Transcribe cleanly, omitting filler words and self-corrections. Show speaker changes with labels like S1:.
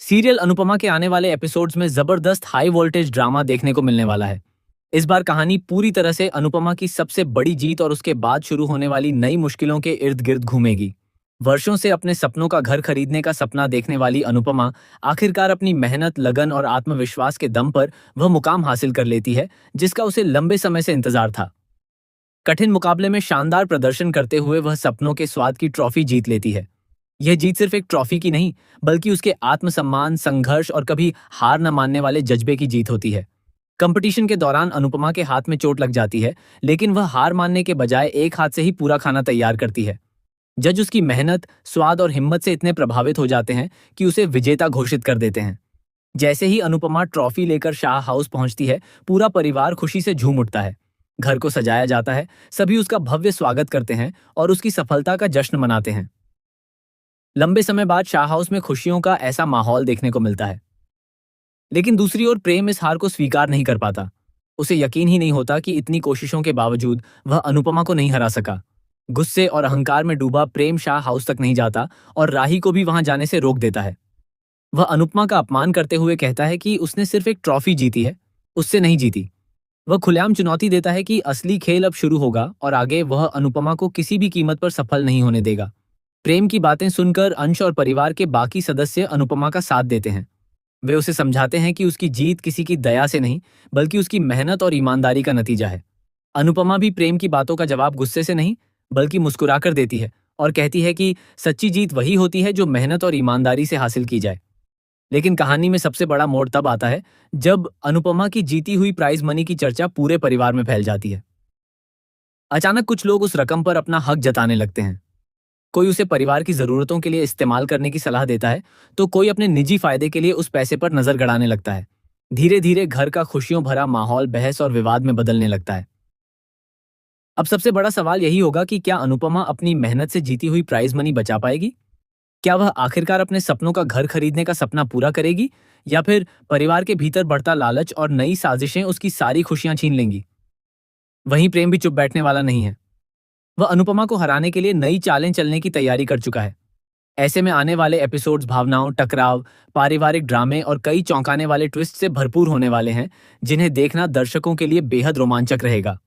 S1: Serial Anupama के आने वाले एपिसोड्स में जबरदस्त हाई वोल्टेज ड्रामा देखने को मिलने वाला है। इस बार कहानी पूरी तरह से अनुपमा की सबसे बड़ी जीत और उसके बाद शुरू होने वाली नई मुश्किलों के इर्द गिर्द घूमेगी। वर्षों से अपने सपनों का घर खरीदने का सपना देखने वाली अनुपमा आखिरकार अपनी मेहनत, लगन और आत्मविश्वास के दम पर वह मुकाम हासिल कर लेती है जिसका उसे लंबे समय से इंतजार था। कठिन मुकाबले में शानदार प्रदर्शन करते हुए वह सपनों के स्वाद की ट्रॉफी जीत लेती है। यह जीत सिर्फ एक ट्रॉफी की नहीं, बल्कि उसके आत्मसम्मान, संघर्ष और कभी हार न मानने वाले जज्बे की जीत होती है। कंपटीशन के दौरान अनुपमा के हाथ में चोट लग जाती है, लेकिन वह हार मानने के बजाय एक हाथ से ही पूरा खाना तैयार करती है। जज उसकी मेहनत, स्वाद और हिम्मत से इतने प्रभावित हो जाते हैं कि उसे विजेता घोषित कर देते हैं। जैसे ही अनुपमा ट्रॉफी लेकर शाह हाउस पहुंचती है, पूरा परिवार खुशी से झूम उठता है। घर को सजाया जाता है, सभी उसका भव्य स्वागत करते हैं और उसकी सफलता का जश्न मनाते हैं। लंबे समय बाद शाह हाउस में खुशियों का ऐसा माहौल देखने को मिलता है। लेकिन दूसरी ओर प्रेम इस हार को स्वीकार नहीं कर पाता। उसे यकीन ही नहीं होता कि इतनी कोशिशों के बावजूद वह अनुपमा को नहीं हरा सका। गुस्से और अहंकार में डूबा प्रेम शाह हाउस तक नहीं जाता और राही को भी वहां जाने से रोक देता है। वह अनुपमा का अपमान करते हुए कहता है कि उसने सिर्फ एक ट्रॉफी जीती है, उससे नहीं जीती। वह खुलेआम चुनौती देता है कि असली खेल अब शुरू होगा और आगे वह अनुपमा को किसी भी कीमत पर सफल नहीं होने देगा। प्रेम की बातें सुनकर अंश और परिवार के बाकी सदस्य अनुपमा का साथ देते हैं। वे उसे समझाते हैं कि उसकी जीत किसी की दया से नहीं, बल्कि उसकी मेहनत और ईमानदारी का नतीजा है। अनुपमा भी प्रेम की बातों का जवाब गुस्से से नहीं, बल्कि मुस्कुराकर देती है और कहती है कि सच्ची जीत वही होती है जो मेहनत और ईमानदारी से हासिल की जाए। लेकिन कहानी में सबसे बड़ा मोड़ तब आता है जब अनुपमा की जीती हुई प्राइज मनी की चर्चा पूरे परिवार में फैल जाती है। अचानक कुछ लोग उस रकम पर अपना हक जताने लगते हैं। कोई उसे परिवार की जरूरतों के लिए इस्तेमाल करने की सलाह देता है, तो कोई अपने निजी फायदे के लिए उस पैसे पर नजर गड़ाने लगता है। धीरे धीरे घर का खुशियों भरा माहौल बहस और विवाद में बदलने लगता है। अब सबसे बड़ा सवाल यही होगा कि क्या अनुपमा अपनी मेहनत से जीती हुई प्राइज मनी बचा पाएगी? क्या वह आखिरकार अपने सपनों का घर खरीदने का सपना पूरा करेगी, या फिर परिवार के भीतर बढ़ता लालच और नई साजिशें उसकी सारी खुशियां छीन लेंगी? वहीं प्रेम भी चुप बैठने वाला नहीं है। वह अनुपमा को हराने के लिए नई चालें चलने की तैयारी कर चुका है। ऐसे में आने वाले एपिसोड्स भावनाओं, टकराव, पारिवारिक ड्रामे और कई चौंकाने वाले ट्विस्ट से भरपूर होने वाले हैं, जिन्हें देखना दर्शकों के लिए बेहद रोमांचक रहेगा।